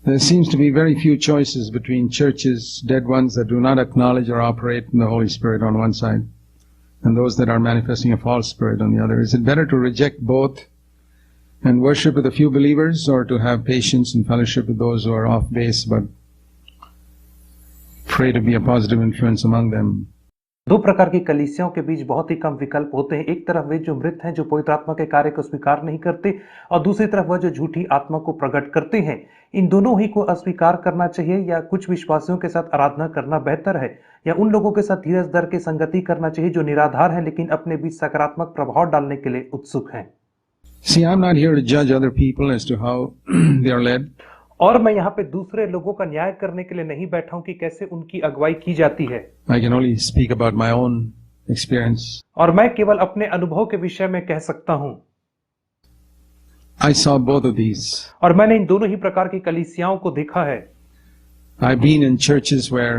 There seems to be very few choices between churches, dead ones that do not acknowledge or operate in the Holy Spirit on one side, and those that are manifesting a false spirit on the other. Is it better to reject both and worship with a few believers, or to have patience and fellowship with those who are off base but pray to be a positive influence among them? दो प्रकार की कलीसियाओं के बीच बहुत ही कम विकल्प होते हैं। एक तरफ वे जो मृत हैं, जो पवित्र आत्मा के कार्य को स्वीकार नहीं करते, और दूसरी तरफ वह जो झूठी आत्मा को प्रकट करते हैं। इन दोनों ही को अस्वीकार करना चाहिए, या कुछ विश्वासियों के साथ आराधना करना बेहतर है, या उन लोगों के साथ धीरज धर के संगति करना चाहिए जो निराधार हैं लेकिन अपने बीच सकारात्मक प्रभाव डालने के लिए उत्सुक हैं। See, I'm not here to judge other people as to how they are led. और मैं यहाँ पे दूसरे लोगों का न्याय करने के लिए नहीं बैठा हूँ कि कैसे उनकी अगुवाई की जाती है। I can only speak about my own experience. और मैं केवल अपने अनुभव के विषय में कह सकता हूँ। I saw both of these. और मैंने इन दोनों ही प्रकार की कलीसियाओं को देखा है। I've been in churches where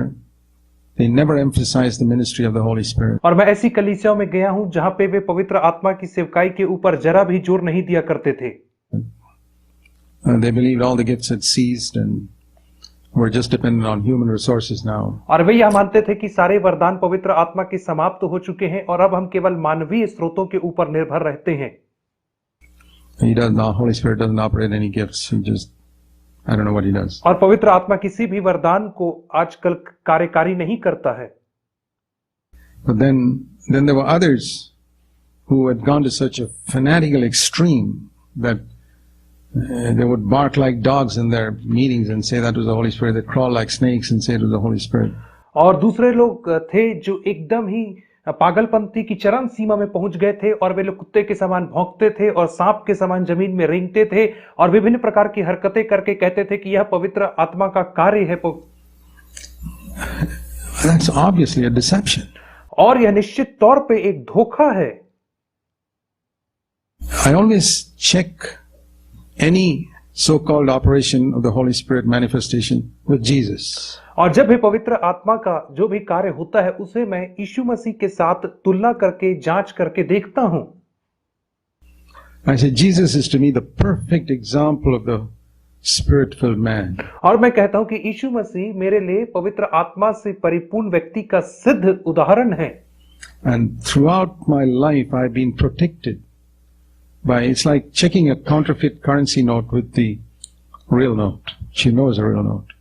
they never emphasize the ministry of the Holy Spirit. और मैं ऐसी कलीसियाओं में गया हूँ जहाँ पे वे पवित्र आत्मा की सेवकाई के ऊपर जरा भी जोर नहीं दिया करते थे। They believed all the gifts had ceased and were just dependent on human resources now. और वे यह मानते थे कि सारे वरदान पवित्र आत्मा के समाप्त हो चुके हैं और अब हम केवल मानवीय स्रोतों के ऊपर निर्भर रहते हैं। The Holy Spirit doesn't operate any gifts. He just, I don't know what he does. और पवित्र आत्मा किसी भी वरदान को आजकल कार्यकारी नहीं करता है। But then there were others who had gone to such a fanatical extreme that they would bark like dogs in their meetings and say that was the Holy Spirit. They'd crawl like snakes and say it was the Holy Spirit. और दूसरे लोग थे जो एकदम ही पागलपंती की चरम सीमा में पहुंच गए थे और वे लोग कुत्ते के समान भौंकते थे और सांप के समान जमीन में रेंगते थे और विभिन्न प्रकार की हरकतें करके कहते थे कि यह पवित्र आत्मा का कार्य है। That's obviously a deception. और यह निश्चित तौर पे एक धोखा है। I always check any so-called operation of the Holy Spirit manifestation with Jesus. और जब भी पवित्र आत्मा का जो भी कार्य होता है उसे मैं यीशु मसीह के साथ तुलना करके जांच करके देखता हूं। I say Jesus is to me the perfect example of the Spirit-filled man. और मैं कहता हूं कि यीशु मसीह मेरे लिए पवित्र आत्मा से परिपूर्ण व्यक्ति का सिद्ध उदाहरण है। And throughout my life I've been protected by, it's like checking a counterfeit currency note with the real note. She knows a real note.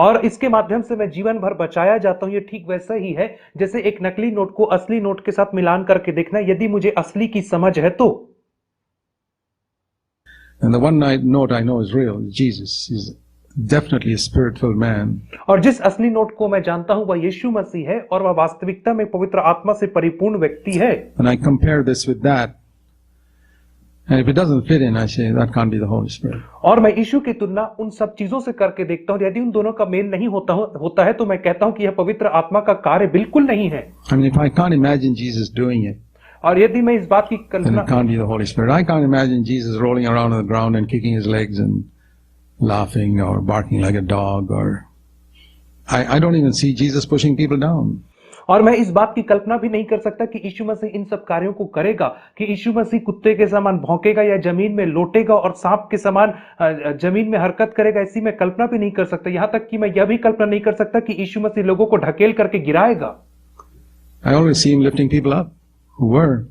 और इसके माध्यम से मैं जीवन भर बचाया जाता हूं। ये ठीक वैसा ही है जैसे एक नकली नोट को असली नोट के साथ मिलान करके देखना, यदि मुझे असली की समझ है तो। And the one note I know is real. Jesus is definitely a spirit-filled man. और जिस असली नोट को मैं जानता हूं वह यीशु मसीह है और वह वास्तविकता में पवित्र आत्मा से परिपूर्ण व्यक्ति है। And I compare this with that. And if it doesn't fit in, I say that can't be the Holy Spirit. और मैं यीशु की तुलना उन सब चीजों से करके देखता हूं, यदि उन दोनों का मेल नहीं होता है तो मैं कहता हूं कि यह पवित्र आत्मा का कार्य बिल्कुल नहीं है। I mean, if I can't imagine Jesus doing it, और यदि मैं इस बात की then Kalpana, it can't be the Holy Spirit. I can't imagine Jesus rolling around on the ground and kicking his legs and laughing or barking like a dog, or I don't even see Jesus pushing people down. और मैं इस बात की कल्पना भी नहीं कर सकता कि यीशु मसीह इन सब कार्यों को करेगा, कि यीशु मसीह कुत्ते के समान भौंकेगा या जमीन में लोटेगा और सांप के समान जमीन में हरकत करेगा। ऐसी मैं कल्पना भी नहीं कर सकता। यहां तक कि मैं यह भी कल्पना नहीं कर सकता कि यीशु मसीह लोगों को ढकेल करके गिराएगा। I always see him lifting people up who were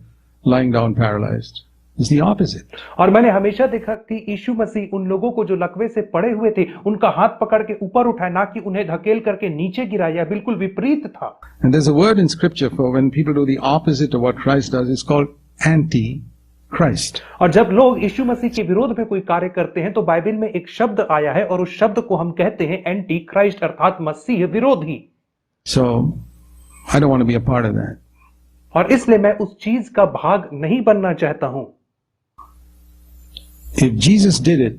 lying down paralyzed. It's the opposite. और मैंने हमेशा देखा कि यीशु मसीह उन लोगों को जो लकवे से पड़े हुए थे उनका हाथ पकड़ के ऊपर उठाए, ना कि उन्हें धकेल करके नीचे गिराया। बिल्कुल विपरीत था। And there's a word in scripture for when people do the opposite of what Christ does. It's called anti-Christ. और जब लोग यीशु मसीह के विरोध में कोई कार्य करते हैं तो बाइबल में एक शब्द आया है और उस शब्द को हम कहते हैं एंटी क्राइस्ट, अर्थात मसीह विरोधी। So I don't want to be a part of that. और इसलिए मैं उस चीज का भाग नहीं बनना चाहता हूं। If Jesus did it,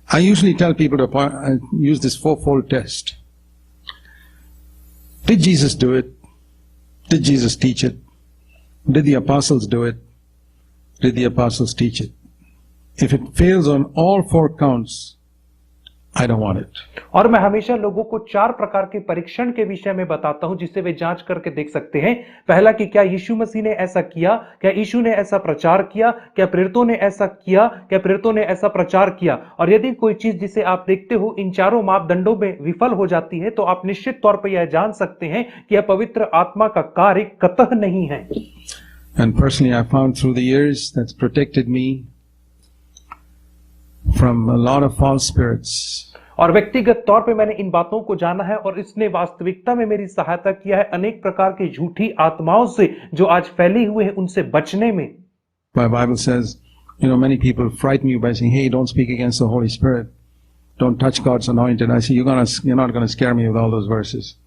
I usually tell people to use this fourfold test. Did Jesus do it? Did Jesus teach it? Did the apostles do it? Did the apostles teach it? If it fails on all four counts, I don't want it. और मैं हमेशा लोगों को 4 प्रकार के परीक्षण के विषय में बताता हूं जिससे वे जांच करके देख सकते हैं। पहला कि क्या यीशु मसीह ने ऐसा किया, क्या यीशु ने ऐसा प्रचार किया, क्या प्रेरितों ने ऐसा किया, क्या प्रेरितों ने ऐसा प्रचार किया। और यदि कोई चीज जिसे आप देखते हो इन चारों मापदंडों में विफल हो जाती है तो आप निश्चित तौर पर यह जान सकते हैं कि यह पवित्र आत्मा का कार्य कतई नहीं है। And personally, I found through the years that's protected me from a lot of false spirits. और व्यक्तिगत तौर पे मैंने इन बातों को जाना है और इसने वास्तविकता में मेरी सहायता किया है अनेक प्रकार की झूठी आत्माओं से जो आज फैली हुए हैं उनसे बचने में। My Bible says, many people frighten you by saying, "Hey, don't speak against the Holy Spirit. Don't touch God's anointed." I say, you're not going to scare me with all those verses.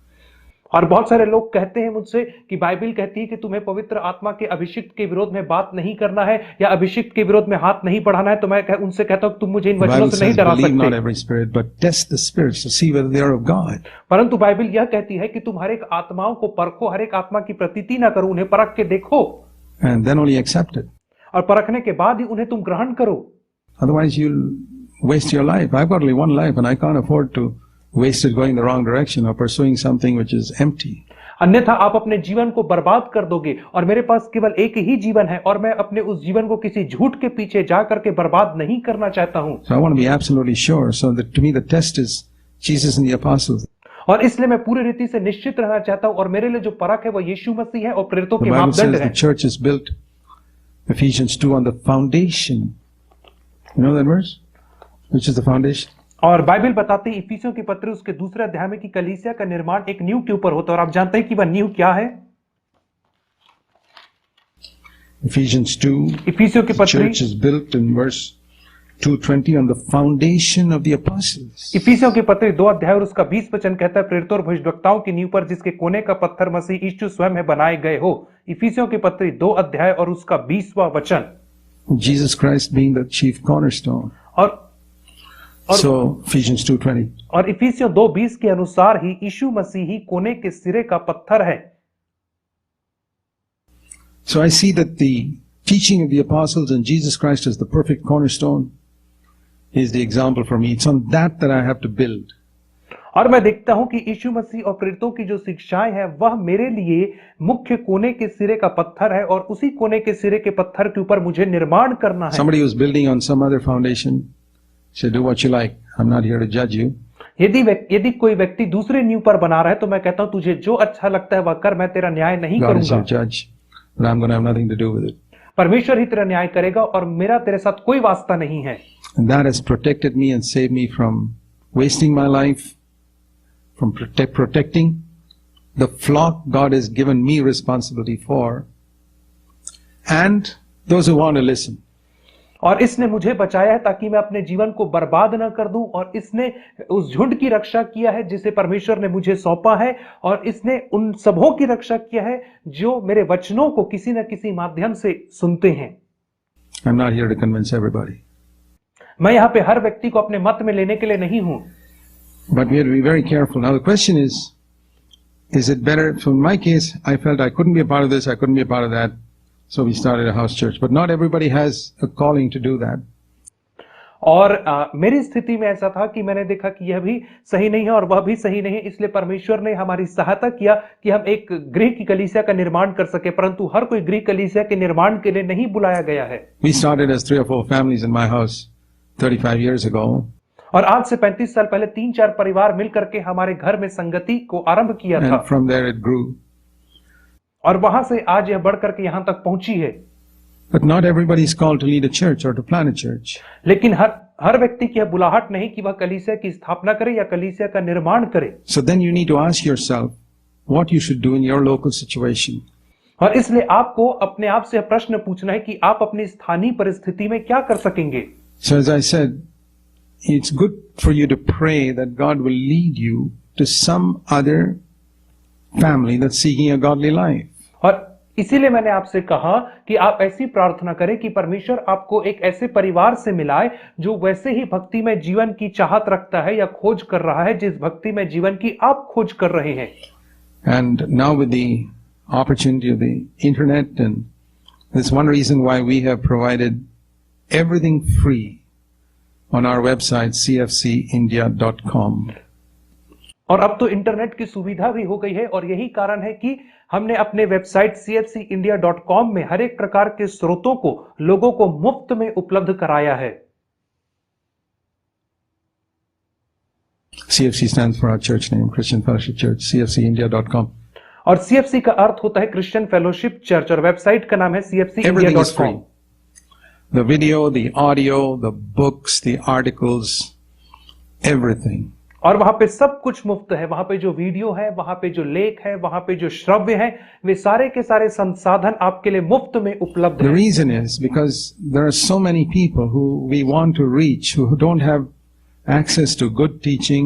और बहुत सारे लोग कहते हैं मुझसे कि Bible कहती है कि तुम्हें पवित्र आत्मा के अभिषिक्त के विरोध में बात नहीं करना है या अभिषिक्त के विरोध में हाथ नहीं बढ़ाना है। तो मैं उनसे कहता हूं तुम मुझे इन वचनों से नहीं डरा सकते। परंतु बाइबल यह कहती है कि तुम हर एक आत्माओं को परखो, हर एक आत्मा की प्रतीति ना करो, उन्हें परख के देखो and then only accept it. और परखने के बाद ही उन्हें तुम ग्रहण करो। Otherwise you'll waste your life. I've got only one life and I can't afford to waste it going the wrong direction or pursuing something which is empty. अन्यथा आप अपने जीवन को बर्बाद कर दोगे और मेरे पास केवल एक ही जीवन है और मैं अपने उस जीवन को किसी झूठ के पीछे जा करके बर्बाद नहीं करना चाहता हूं। So I want to be absolutely sure. So that to me the test is Jesus and the apostles. और इसलिए मैं पूरी रीति से निश्चित रहना चाहता हूं और मेरे लिए जो परख है वो यीशु मसीह है और प्रेरितों के मापदंड है। The church is built, Ephesians 2, on the foundation. You know that verse? Which is the foundation? और बाइबल बताती है इफिसियों की पत्री उसके दूसरे अध्याय में कि कलीसिया का निर्माण एक नींव के ऊपर होता है। और आप जानते हैं कि वह नींव क्या है? Ephesians 2, इफिसियों की पत्री church is built in verse 2:20 on the foundation of the apostles. इफिसियों की पत्री 2 अध्याय और उसका 20 वचन कहता है प्रेरितों और भविष्यद्वक्ताओं की नींव पर जिसके कोने का पत्थर मसीह यीशु स्वयं है बनाए गए हो। इफिसियों की पत्री 2 अध्याय और उसका 20वां वचन। Jesus Christ being the chief cornerstone. और So Ephesians 2:20. और इफिसियों 2:20 के अनुसार ही यीशु मसीह ही कोने के सिरे का पत्थर है। So I see that the teaching of the apostles and Jesus Christ as the perfect cornerstone is the example for me. It's on that I have to build. और मैं देखता हूं कि यीशु मसीह और प्रेरितों की जो शिक्षाएं हैं वह मेरे लिए मुख्य कोने के सिरे का पत्थर है और उसी कोने के सिरे के पत्थर के ऊपर मुझे निर्माण करना है। Somebody who's building on some other foundation, say do what you like. I'm not here to judge you. यदि कोई व्यक्ति दूसरे नींव पर बना रहा है तो मैं कहता हूं तुझे जो अच्छा लगता है वह कर, मैं तेरा न्याय नहीं God is करूंगा। your judge, but I'm going to have nothing to do with it. परमेश्वर ही तेरा न्याय करेगा और मेरा तेरे साथ कोई वास्ता नहीं है। And that has protected me and saved me from wasting my life, from protecting the flock God has given me responsibility for, and those who want to listen. और इसने मुझे बचाया है ताकि मैं अपने जीवन को बर्बाद न कर दूं और इसने उस झुंड की रक्षा किया है जिसे परमेश्वर ने मुझे सौंपा है और इसने उन सबों की रक्षा किया है जो मेरे वचनों को किसी न किसी माध्यम से सुनते हैं। I'm not here to convince everybody. मैं यहाँ पे हर व्यक्ति को अपने मत में लेने के लिए नहीं हूं। But we have to be very careful. Now the question is it better? So in my case, I felt I couldn't be a part of this, I couldn't be a part of that. So we started a house church, but not everybody has a calling to do that. और मेरी स्थिति में ऐसा था कि मैंने देखा कि यह भी सही नहीं है और वह भी सही नहीं है, इसलिए परमेश्वर ने हमारी सहायता किया कि हम एक गृह की कलीसिया का निर्माण कर सके, परंतु हर कोई गृह कलीसिया के निर्माण के लिए नहीं बुलाया गया है। We started as 3 or 4 families in my house 35 years ago. और आज से 35 साल पहले 3-4 परिवार मिलकर के हमारे घर में संगति को आरंभ किया था। And from there it grew. और वहां से आज यह बढ़कर के यहां तक पहुंची है। But not everybody is called to lead a church or to plant a church. लेकिन हर व्यक्ति की यह बुलाहट नहीं कि वह कलीसिया की स्थापना करे या कलीसिया का निर्माण करे। So then you need to ask yourself what you should do in your local situation. और इसलिए आपको अपने आप से प्रश्न पूछना है कि आप अपनी स्थानीय परिस्थिति में क्या कर सकेंगे। So as I said, it's good for you to pray that God will lead you to some other family that's seeking a godly life. और इसीलिए मैंने आपसे कहा कि आप ऐसी प्रार्थना करें कि परमेश्वर आपको एक ऐसे परिवार से मिलाए जो वैसे ही भक्ति में जीवन की चाहत रखता है या खोज कर रहा है जिस भक्ति में जीवन की आप खोज कर रहे हैं। And now with the opportunity of the internet, and that's one reason why we have provided everything free on our website cfcindia.com. और अब तो इंटरनेट की सुविधा भी हो गई है और यही कारण है कि हमने अपने वेबसाइट cfcindia.com में हर एक प्रकार के स्रोतों को लोगों को मुफ्त में उपलब्ध कराया है। CFC stands for our church name, Christian Fellowship Church, cfcindia.com. और CFC का अर्थ होता है क्रिश्चियन फेलोशिप चर्च और वेबसाइट का नाम है Everything is free. cfcindia.com। The video, the audio, the books, the articles, everything. और वहां पे सब कुछ मुफ्त है। वहां पे जो वीडियो है, वहां पे जो लेख है, वहां पे जो श्रव्य है, वे सारे के सारे संसाधन आपके लिए मुफ्त में उपलब्ध The हैं। reason is because there are so many people who we want to reach who don't have access to good teaching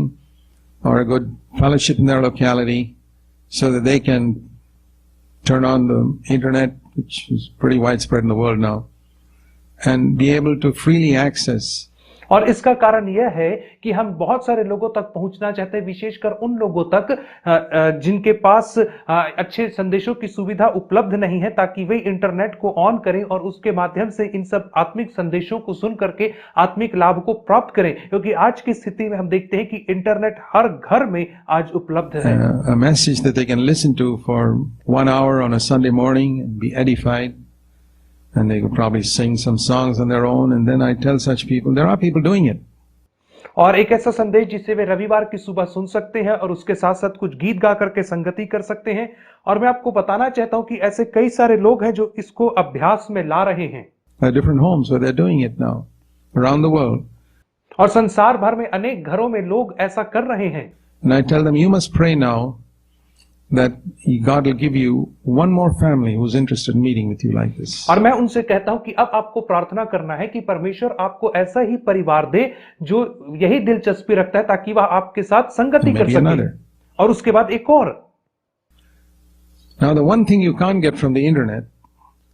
or a good fellowship in their locality so that they can turn on the internet, which is pretty widespread in the world now, and be able to freely access. और इसका कारण यह है कि हम बहुत सारे लोगों तक पहुंचना चाहते हैं, विशेषकर उन लोगों तक जिनके पास अच्छे संदेशों की सुविधा उपलब्ध नहीं है, ताकि वे इंटरनेट को ऑन करें और उसके माध्यम से इन सब आत्मिक संदेशों को सुन करके आत्मिक लाभ को प्राप्त करें। क्योंकि आज की स्थिति में हम देखते हैं कि इंटरनेट हर घर में आज उपलब्ध है। A message that they can listen to for 1 hour on a Sunday morning and be edified. And they could probably sing some songs on their own. And then I tell such people, there are people doing it. और एक ऐसा संदेश जिसे वे रविवार की सुबह सुन सकते हैं और उसके साथ साथ कुछ गीत गा करके संगति कर सकते हैं। और मैं आपको बताना चाहता हूं कि ऐसे कई सारे लोग हैं जो इसको अभ्यास में ला रहे हैं। There are different homes where they're doing it now around the world. और संसार भर में अनेक घरों में लोग ऐसा कर रहे हैं। And I tell them, you must pray now that God will give you one more family who's interested in meeting with you like this. और मैं उनसे कहता हूं कि अब आपको प्रार्थना करना है कि परमेश्वर आपको ऐसा ही परिवार दे जो यही दिलचस्पी रखता है, ताकि वह आपके साथ संगति कर Maybe सके। another. और उसके बाद एक और। Now the one thing you can't get from the internet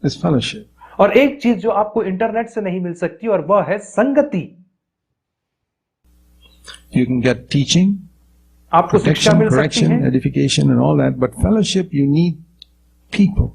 is fellowship. और एक चीज जो आपको इंटरनेट से नहीं मिल सकती और वह है संगति। You can get teaching, आपको शिक्षा protection, मिल सकती correction, है, edification and all that, but fellowship you need people.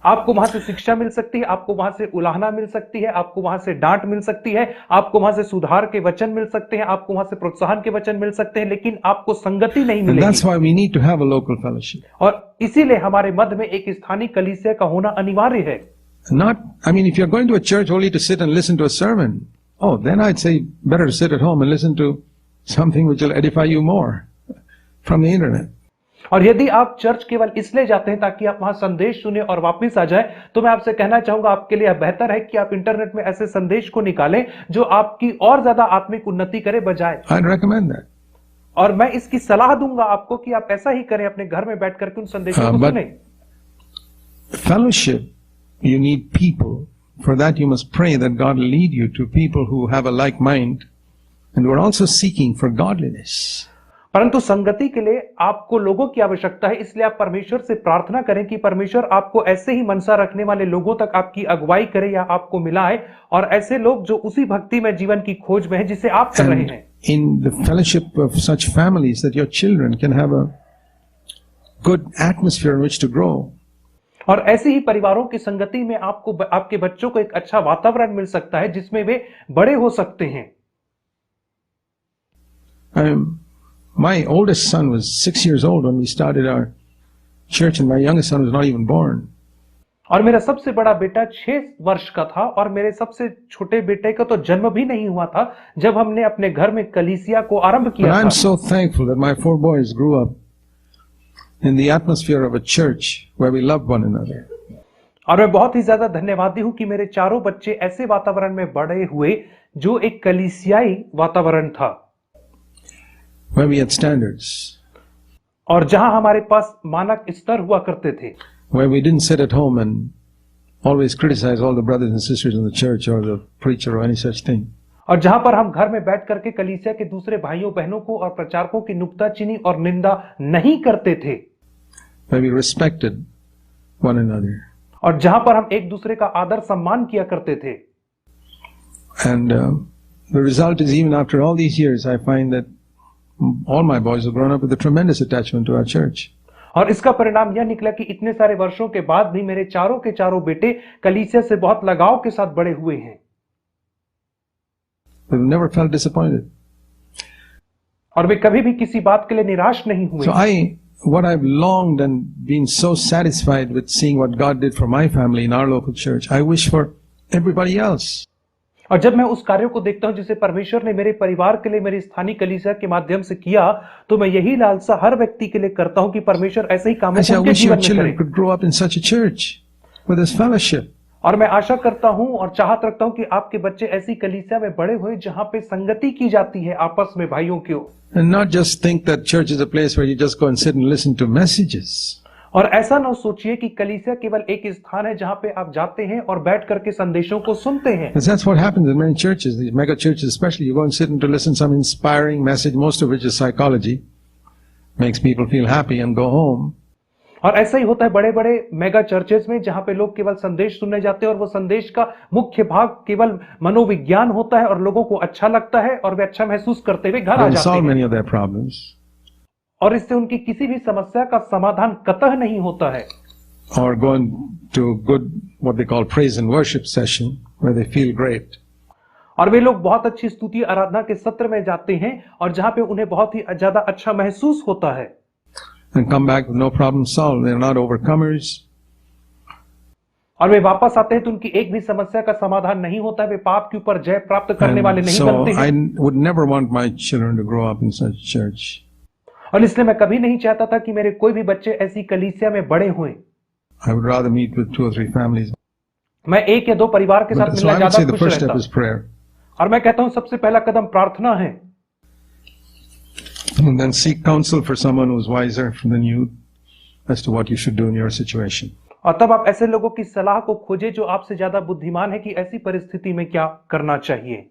आपको वहां से शिक्षा मिल सकती है, आपको वहां से उलाहना मिल सकती है, आपको वहां से डांट मिल सकती है, आपको वहां से सुधार के वचन मिल सकते हैं, आपको वहां से प्रोत्साहन के वचन मिल सकते हैं, लेकिन आपको संगति नहीं And that's मिलेगी। why we need to have a local fellowship. और इसीलिए हमारे मध्य में एक स्थानीय कलीसिया का होना अनिवार्य है। Not, I mean, if you're going to a church only to sit and listen to a sermon, oh, then I'd say better to sit at home and listen to something which will edify you more from the internet. और यदि आप church केवल इसलिए जाते हैं ताकि आप वहां संदेश सुने और वापस आ जाए, तो मैं आपसे कहना चाहूंगा आपके लिए बेहतर है कि आप इंटरनेट में ऐसे संदेश को निकालें जो आपकी और ज्यादा आत्मिक उन्नति करे बजाय। I'd recommend that. और मैं इसकी सलाह दूंगा आपको कि आप ऐसा ही करें, अपने घर में बैठ करके उन संदेशों को but- सुनें। Fellowship, you need people. For that you must pray that God will lead you to people who have a like mind and who are also seeking for godliness. परंतु संगति के लिए आपको लोगों की आवश्यकता है, इसलिए आप परमेश्वर से प्रार्थना करें कि परमेश्वर आपको ऐसे ही मनसा रखने वाले लोगों तक आपकी अगुवाई करे या आपको मिलाए, और ऐसे लोग जो उसी भक्ति में जीवन की खोज में है जिसे आप कर रहे And हैं। in the fellowship of such families that your children can have a good atmosphere in which to grow. और ऐसे ही परिवारों की संगति में आपको आपके बच्चों को एक अच्छा वातावरण मिल सकता है जिसमें वे बड़े हो सकते हैं। My oldest son was 6 years old when we started our church, and my youngest son was not even born. और मेरा सबसे बड़ा बेटा 6 वर्ष का था और मेरे सबसे छोटे बेटे का तो जन्म भी नहीं हुआ था जब हमने अपने घर में कलीसिया को आरंभ But किया I'm था। so thankful that my 4 boys grew up in the atmosphere of a church where we love one another. और मैं बहुत ही ज्यादा धन्यवादी हूं कि मेरे चारों बच्चे ऐसे वातावरण में बड़े हुए जो एक कलीसियाई वातावरण था, Where we had standards, और जहां हमारे पास मानक स्तर हुआ करते थे, where we didn't sit at home and always criticize all the brothers and sisters in the church or the preacher or any such thing. और जहां पर हम घर में बैठ करके कलीसिया के दूसरे भाइयों बहनों को और प्रचारकों की नुक्ताचीनी और निंदा नहीं करते थे, Where we respected one another. और जहां पर हम एक दूसरे का आदर सम्मान किया करते थे। And the result is, even after all these years, I find that all my boys have grown up with a tremendous attachment to our church. और इसका परिणाम यह निकला कि इतने सारे वर्षों के बाद भी मेरे चारों के चारों बेटे कलीसिया से बहुत लगाव के साथ बड़े हुए हैं। They've never felt disappointed. और वे कभी भी किसी बात के लिए निराश नहीं हुए। So what I've longed and been so satisfied with seeing what God did for my family in our local church, I wish for everybody else. और जब मैं उस कार्य को देखता हूं जिसे परमेश्वर ने मेरे परिवार के लिए मेरी स्थानीय कलीसिया के माध्यम से किया, तो मैं यही लालसा हर व्यक्ति के लिए करता हूं कि परमेश्वर ऐसे ही कामों को उनके जीवन में करे। Children could grow up in such a church with this fellowship. और मैं आशा करता हूं और चाहत रखता हूं कि आपके बच्चे ऐसी कलीसिया में बड़े हुए जहां पे संगति की जाती है आपस में भाइयों की। And not just think that church is a place where you just go and sit and listen to messages. और ऐसा ना सोचिए कि कलीसिया केवल एक स्थान है जहां पे आप जाते हैं और बैठ करके संदेशों को सुनते हैं। Because that's what happens in many churches, these mega churches especially. You go and sit and to listen to some inspiring message, most of which is psychology, makes people feel happy and go home. और ऐसा ही होता है बड़े बड़े mega churches में जहां पे लोग केवल संदेश सुनने जाते हैं और वो संदेश का मुख्य भाग केवल मनोविज्ञान होता है और लोगों को अच्छा लगता है और वे अच्छा महसूस करते हुए घर आ जाते हैं। Many of their problems. और इससे उनकी किसी भी समस्या का समाधान कतई नहीं होता है। Or going to good what they call praise and worship session where they feel great. और वे लोग बहुत अच्छी स्तुति आराधना के सत्र में जाते हैं और जहां पे उन्हें बहुत ही ज्यादा अच्छा महसूस होता है। And come back with no problem solved. They're not overcomers. और वे वापस आते हैं तो उनकी एक भी समस्या का समाधान नहीं होता है। वे पाप के ऊपर जय प्राप्त करने वाले नहीं बनते हैं। I would never want my children to grow up in such church. और इसलिए मैं कभी नहीं चाहता था कि मेरे कोई भी बच्चे ऐसी कलीसिया में बड़े हुए। I would rather meet with 2 or 3 families. मैं एक या दो परिवार के साथ मिलना ज्यादा खुश रहता। और मैं कहता हूं सबसे पहला कदम प्रार्थना है। And then seek counsel for someone who's wiser than you as to what you should do in your situation. और तब आप ऐसे लोगों की सलाह को खोजें जो आपसे ज्यादा बुद्धिमान है कि ऐसी परिस्थिति में क्या करना चाहिए।